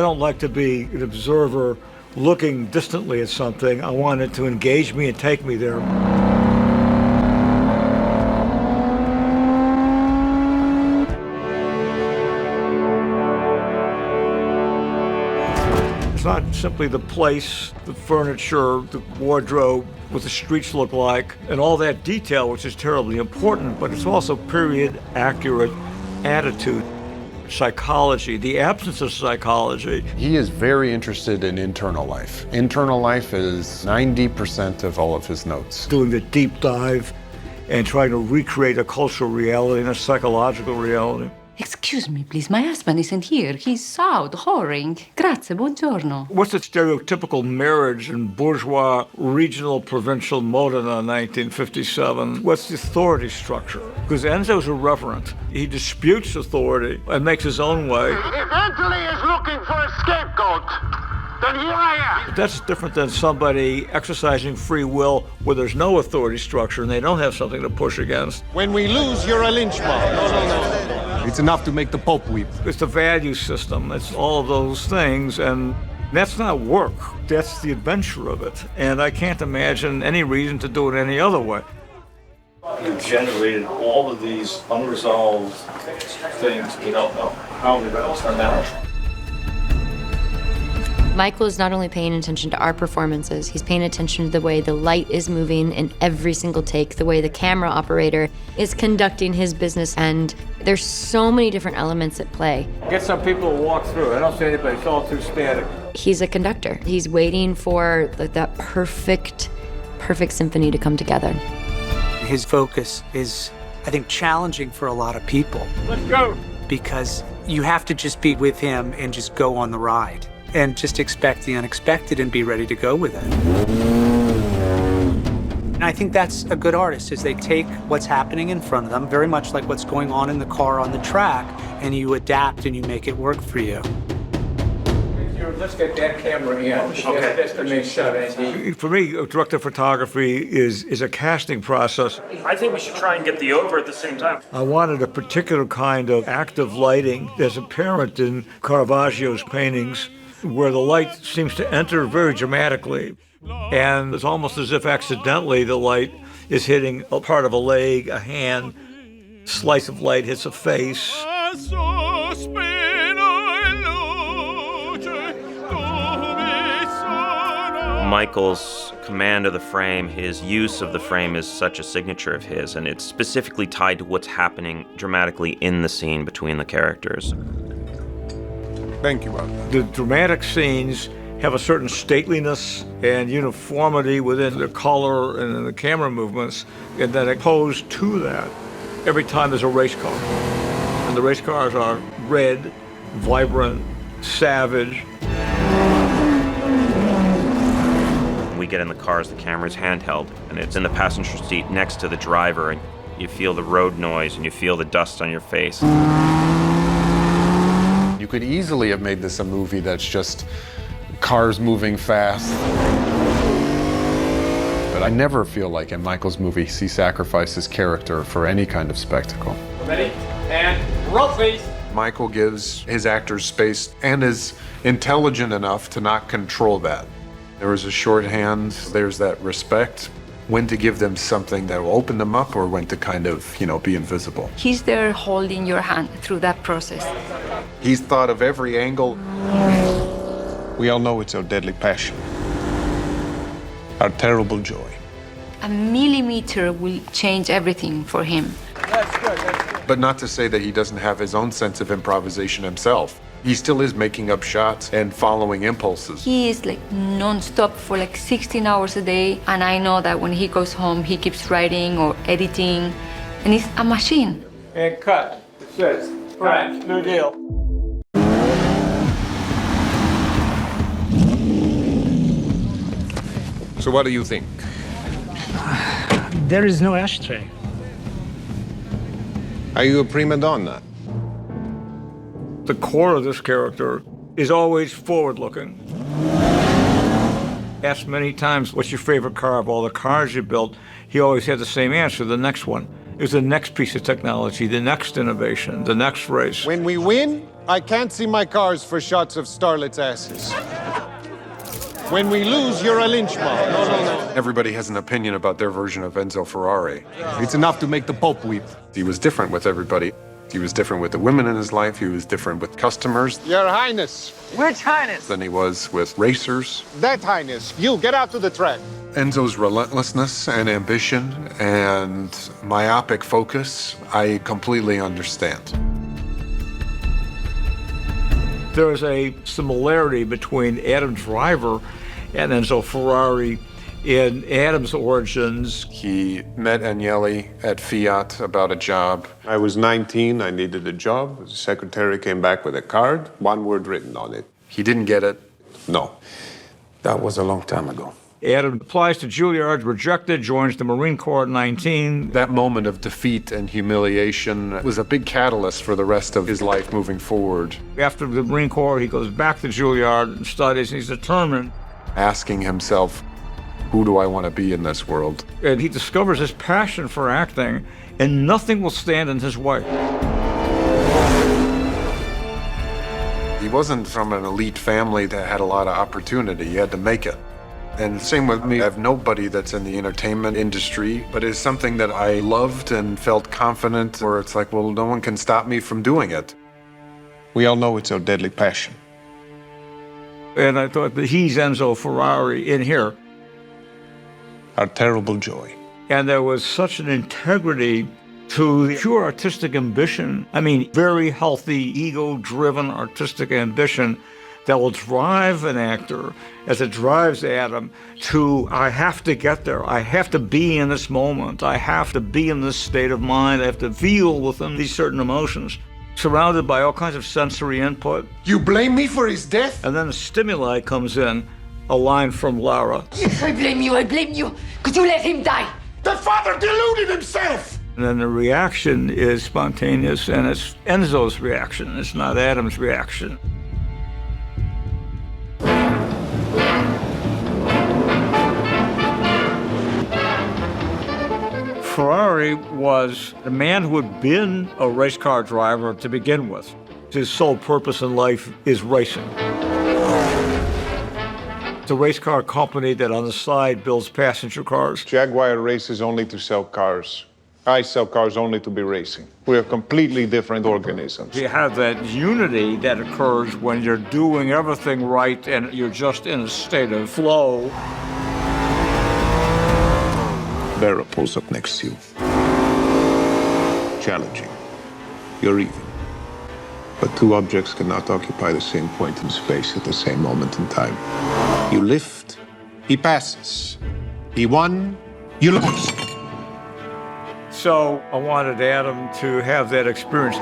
don't like to be an observer looking distantly at something. I want it to engage me and take me there. It's not simply the place, the furniture, the wardrobe, what the streets look like, and all that detail, which is terribly important, but it's also period accurate attitude, psychology, the absence of psychology. He is very interested in internal life. Internal life is 90% of all of his notes. Doing the deep dive and trying to recreate a cultural reality and a psychological reality. Excuse me, please, my husband isn't here. He's out whoring. Grazie, buongiorno. What's the stereotypical marriage in bourgeois regional provincial Modena 1957? What's the authority structure? Because Enzo's irreverent. He disputes authority and makes his own way. If Anthony is looking for a scapegoat, then here I am. That's different than somebody exercising free will where there's no authority structure and they don't have something to push against. When we lose, you're a lynch mob. No. It's enough to make the Pope weep. It's the value system. It's all of those things, and that's not work. That's the adventure of it. And I can't imagine any reason to do it any other way. You've generated all of these unresolved things. We don't know how they're going to turn out. Michael is not only paying attention to our performances, he's paying attention to the way the light is moving in every single take, the way the camera operator is conducting his business, and there's so many different elements at play. Get some people to walk through. I don't see anybody. It's all too static. He's a conductor. He's waiting for that perfect symphony to come together. His focus is, I think, challenging for a lot of people. Let's go. Because you have to just be with him and just go on the ride. And just expect the unexpected and be ready to go with it. And I think that's a good artist, is they take what's happening in front of them, very much like what's going on in the car on the track, and you adapt and you make it work for you. Let's get that camera in. Okay. That's the main shot. For me, director of photography is a casting process. I think we should try and get the over at the same time. I wanted a particular kind of active lighting that's apparent in Caravaggio's paintings, where the light seems to enter very dramatically. And it's almost as if accidentally the light is hitting a part of a leg, a hand, slice of light hits a face. Michael's command of the frame, his use of the frame is such a signature of his, and it's specifically tied to what's happening dramatically in the scene between the characters. Thank you, Bob. The dramatic scenes have a certain stateliness and uniformity within the color and the camera movements, and then opposed to that, every time there's a race car. And the race cars are red, vibrant, savage. When we get in the cars, the camera's handheld, and it's in the passenger seat next to the driver, and you feel the road noise and you feel the dust on your face. You could easily have made this a movie that's just cars moving fast. But I never feel like in Michael's movies he sacrifices character for any kind of spectacle. Ready? And roll, please. Michael gives his actors space and is intelligent enough to not control that. There is a shorthand, there's that respect, when to give them something that will open them up or when to kind of, be invisible. He's there holding your hand through that process. He's thought of every angle. We all know it's our deadly passion, our terrible joy. A millimeter will change everything for him. That's good. But not to say that he doesn't have his own sense of improvisation himself. He still is making up shots and following impulses. He is non-stop for 16 hours a day, and I know that when he goes home, he keeps writing or editing, and he's a machine. And cut. That's it. Right. New deal. So what do you think? There is no ashtray. Are you a prima donna? The core of this character is always forward-looking. Asked many times, what's your favorite car of all the cars you built? He always had the same answer, the next one. It was the next piece of technology, the next innovation, the next race. When we win, I can't see my cars for shots of starlets' asses. When we lose, you're a lynch mob. No. Everybody has an opinion about their version of Enzo Ferrari. It's enough to make the Pope weep. He was different with everybody. He was different with the women in his life. He was different with customers Your Highness. Which Highness? than he was with racers. That Highness. You, get out to the track. Enzo's relentlessness and ambition and myopic focus, I completely understand. There is a similarity between Adam Driver and Enzo Ferrari in Adam's origins. He met Agnelli at Fiat about a job. I was 19, I needed a job. The secretary came back with a card, one word written on it. He didn't get it. No. That was a long time ago. Adam applies to Juilliard, rejected, joins the Marine Corps at 19. That moment of defeat and humiliation was a big catalyst for the rest of his life moving forward. After the Marine Corps, he goes back to Juilliard and studies, and he's determined. Asking himself, who do I want to be in this world? And he discovers his passion for acting, and nothing will stand in his way. He wasn't from an elite family that had a lot of opportunity. He had to make it. And same with me. I have nobody that's in the entertainment industry, but it's something that I loved and felt confident where it's like, well, no one can stop me from doing it. We all know it's our deadly passion. And I thought that he's Enzo Ferrari in here. Our terrible joy. And there was such an integrity to the pure artistic ambition. I mean, very healthy, ego-driven artistic ambition that will drive an actor as it drives Adam to, I have to get there. I have to be in this moment. I have to be in this state of mind. I have to feel within these certain emotions, surrounded by all kinds of sensory input. You blame me for his death? And then the stimuli comes in, a line from Lara. Yes, I blame you, because you let him die. The father deluded himself! And then the reaction is spontaneous, and it's Enzo's reaction. It's not Adam's reaction. Ferrari was a man who had been a race car driver to begin with. His sole purpose in life is racing. It's a race car company that on the side builds passenger cars. Jaguar races only to sell cars. I sell cars only to be racing. We are completely different organisms. You have that unity that occurs when you're doing everything right and you're just in a state of flow. Vera pulls up next to you. Challenging. You're even. But two objects cannot occupy the same point in space at the same moment in time. You lift, he passes. He won, you lost. So I wanted Adam to have that experience.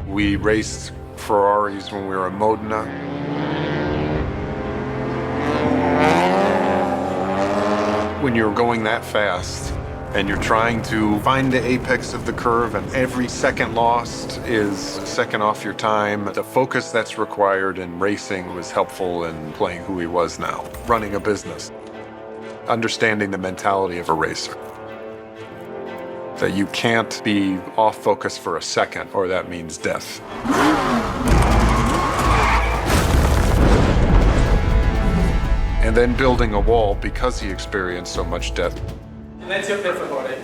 We raced Ferraris when we were in Modena. When you're going that fast and you're trying to find the apex of the curve and every second lost is a second off your time, the focus that's required in racing was helpful in playing who he was now, running a business, understanding the mentality of a racer. That you can't be off focus for a second or that means death. And then building a wall because he experienced so much death. Silenzio per favore.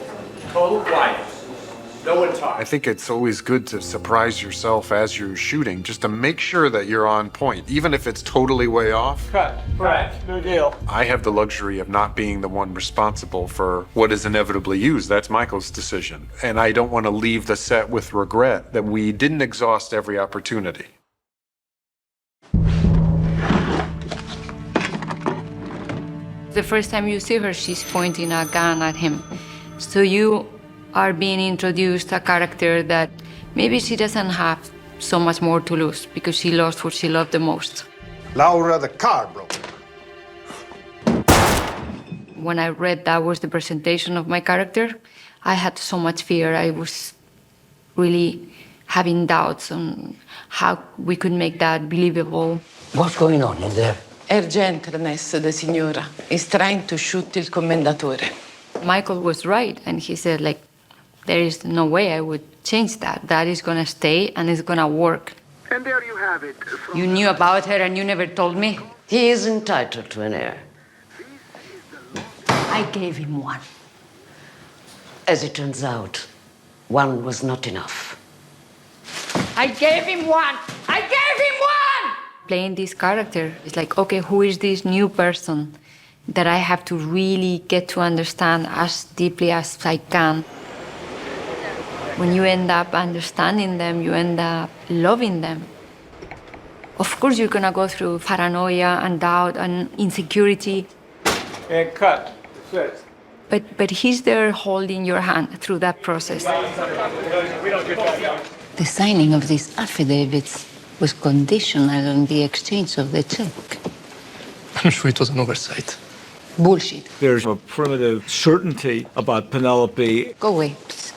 Total quiet. No one talks. I think it's always good to surprise yourself as you're shooting, just to make sure that you're on point, even if it's totally way off. Cut. Correct. No deal. I have the luxury of not being the one responsible for what is inevitably used. That's Michael's decision. And I don't want to leave the set with regret that we didn't exhaust every opportunity. The first time you see her, she's pointing a gun at him. So you are being introduced a character that maybe she doesn't have so much more to lose because she lost what she loved the most. Laura, the car broke. When I read that was the presentation of my character, I had so much fear. I was really having doubts on how we could make that believable. What's going on in there? Her gentleness, the signora, is trying to shoot il commendatore. Michael was right, and he said, like, There is no way I would change that. That is going to stay and it's going to work. And there you have it. You knew about her and you never told me? He is entitled to an heir. I gave him one. As it turns out, one was not enough. I gave him one! I gave him one! Playing this character is like, okay, who is this new person that I have to really get to understand as deeply as I can? When you end up understanding them, you end up loving them. Of course, you're gonna go through paranoia and doubt and insecurity. And cut. That's it. But he's there holding your hand through that process. The signing of these affidavits was conditional on the exchange of the check. I'm sure it was an oversight. Bullshit. There's a primitive certainty about Penelope. Go away, please.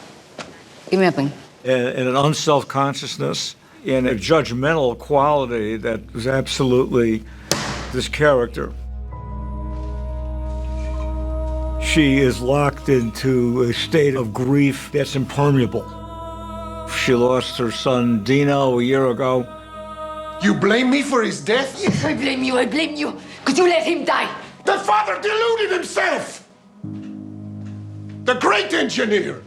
Give me a pen. And an unself-consciousness and a judgmental quality that was absolutely this character. She is locked into a state of grief that's impermeable. She lost her son Dino a year ago. You blame me for his death? Yes, I blame you. Could you let him die? The father deluded himself! The great engineer!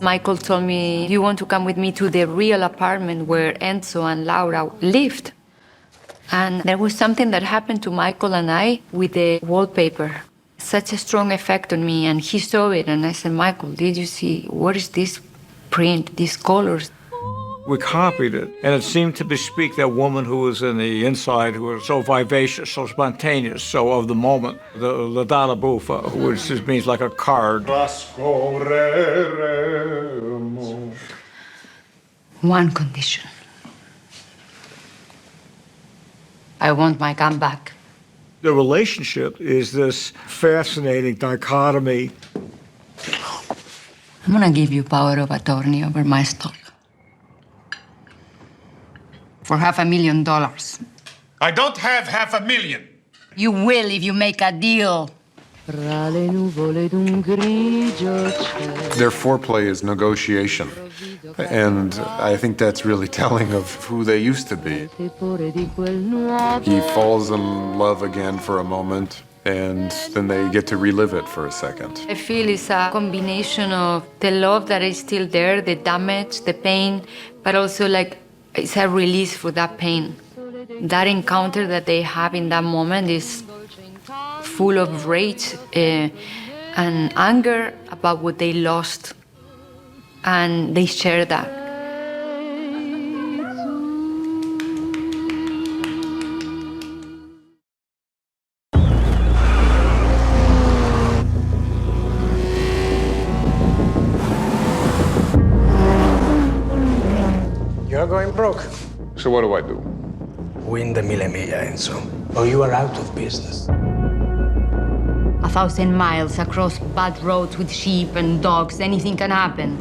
Michael told me, you want to come with me to the real apartment where Enzo and Laura lived. And there was something that happened to Michael and I with the wallpaper. Such a strong effect on me, and he saw it, and I said, Michael, did you see, what is this print, these colors? We copied it, and it seemed to bespeak that woman who was in the inside, who was so vivacious, so spontaneous, so of the moment, the Donna Buffa, which just means like a card. One condition. I want my gun back. The relationship is this fascinating dichotomy. I'm gonna give you power of attorney over my stock. For $500,000. I don't have $500,000. You will if you make a deal. Their foreplay is negotiation. And I think that's really telling of who they used to be. He falls in love again for a moment, and then they get to relive it for a second. I feel it's a combination of the love that is still there, the damage, the pain, but also like it's a release for that pain. That encounter that they have in that moment is full of rage and anger about what they lost. And they share that. You're going broke. So what do I do? Win the Mille Miglia, Enzo, or you are out of business. 1,000 miles across bad roads with sheep and dogs, anything can happen.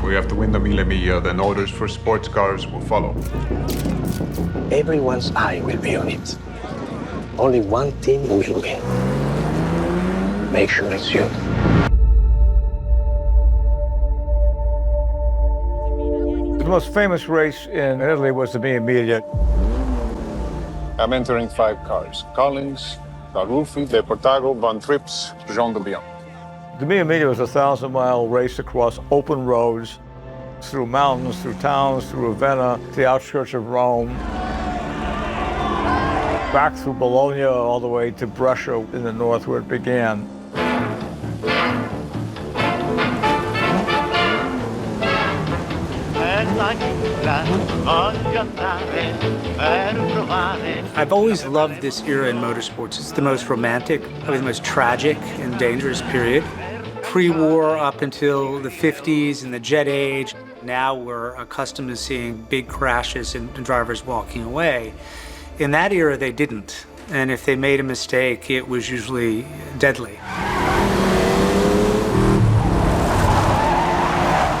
We have to win the Mille Miglia, then orders for sports cars will follow. Everyone's eye will be on it. Only one team will win. Make sure it's you. The most famous race in Italy was the Mille Miglia. I'm entering 5 cars. Collins, Taruffi, Deportago, Von Trips, Jean de Leon. The Mille Miglia was a 1,000-mile race across open roads, through mountains, through towns, through Ravenna, to the outskirts of Rome, back through Bologna all the way to Brescia in the north where it began. I've always loved this era in motorsports. It's the most romantic, probably the most tragic and dangerous period. Pre-war up until the 50s and the jet age. Now we're accustomed to seeing big crashes and drivers walking away. In that era, they didn't. And if they made a mistake, it was usually deadly.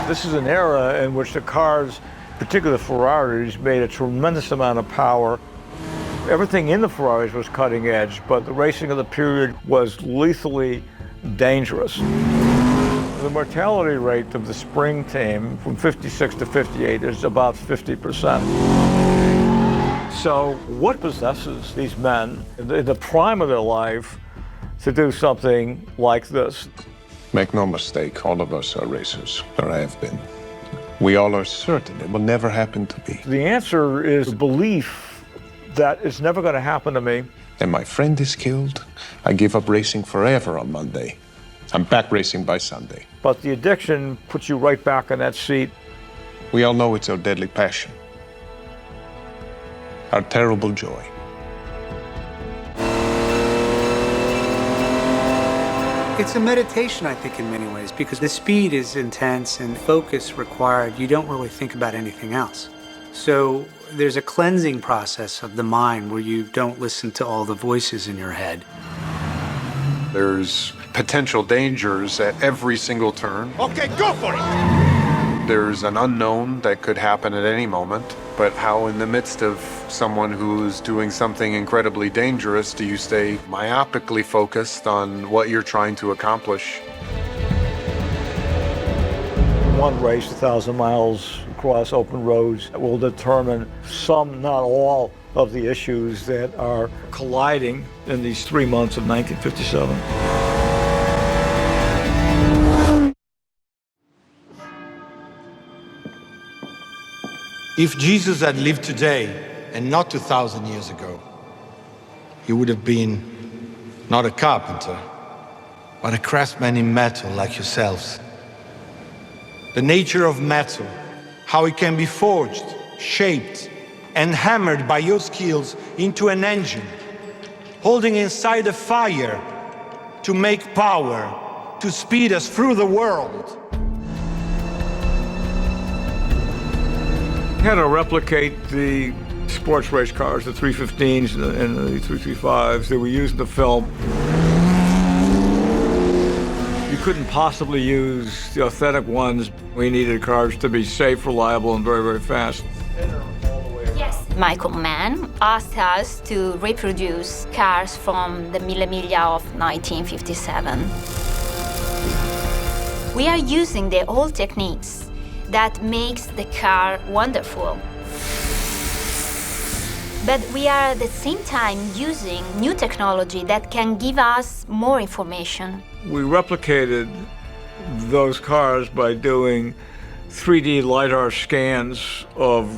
This is an era in which the cars, particularly the Ferraris, made a tremendous amount of power. Everything in the Ferraris was cutting edge, but the racing of the period was lethally dangerous. The mortality rate of the spring team from 56 to 58 is about 50%. So what possesses these men in the prime of their life to do something like this? Make no mistake, all of us are racers, or I have been. We all are certain it will never happen to me. The answer is belief that it's never going to happen to me. And my friend is killed, I give up racing forever on Monday. I'm back racing by Sunday. But the addiction puts you right back in that seat. We all know it's our deadly passion, our terrible joy. It's a meditation, I think, in many ways, because the speed is intense and focus required. You don't really think about anything else. So there's a cleansing process of the mind where you don't listen to all the voices in your head. There's potential dangers at every single turn. Okay, go for it! There's an unknown that could happen at any moment, but how in the midst of someone who's doing something incredibly dangerous do you stay myopically focused on what you're trying to accomplish? One race, 1,000 miles across open roads, will determine some, not all, of the issues that are colliding in these 3 months of 1957. If Jesus had lived today and not 2,000 years ago, he would have been not a carpenter, but a craftsman in metal like yourselves. The nature of metal, how it can be forged, shaped, and hammered by your skills into an engine, holding inside a fire to make power, to speed us through the world. Had to replicate the sports race cars, the 315s and the 335s that were used in the film. You couldn't possibly use the authentic ones. We needed cars to be safe, reliable, and very, very fast. Yes, Michael Mann asked us to reproduce cars from the Mille Miglia of 1957. We are using the old techniques that makes the car wonderful. But we are at the same time using new technology that can give us more information. We replicated those cars by doing 3D LiDAR scans of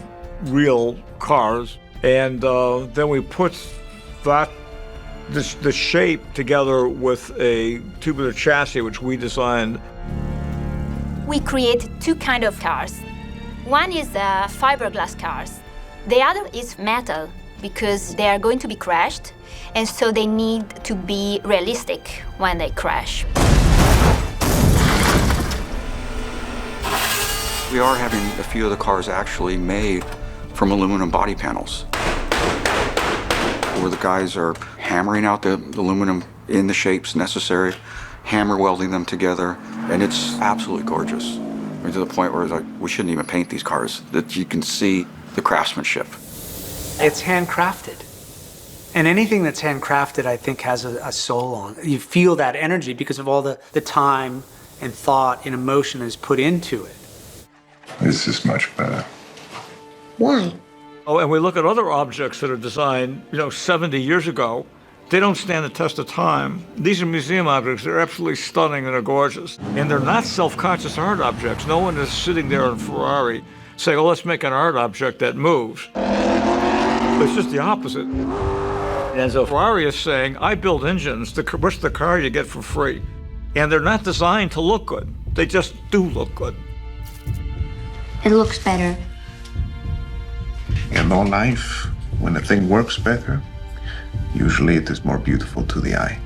real cars, and then we put the shape together with a tubular chassis, which we designed. We create two kinds of cars. One is fiberglass cars. The other is metal, because they are going to be crashed, and so they need to be realistic when they crash. We are having a few of the cars actually made from aluminum body panels, where the guys are hammering out the aluminum in the shapes necessary, hammer welding them together, and it's absolutely gorgeous. I mean, to the point where it's like, we shouldn't even paint these cars, that you can see the craftsmanship. It's handcrafted. And anything that's handcrafted, I think, has a soul on it. You feel that energy because of all the time and thought and emotion is put into it. This is much better. Why? Oh, and we look at other objects that are designed, 70 years ago. They don't stand the test of time. These are museum objects. They're absolutely stunning and they're gorgeous. And they're not self-conscious art objects. No one is sitting there in Ferrari saying, oh, let's make an art object that moves. It's just the opposite. And so Ferrari is saying, I build engines. What's the car you get for free? And they're not designed to look good. They just do look good. It looks better. In all life, when a thing works better, usually it is more beautiful to the eye.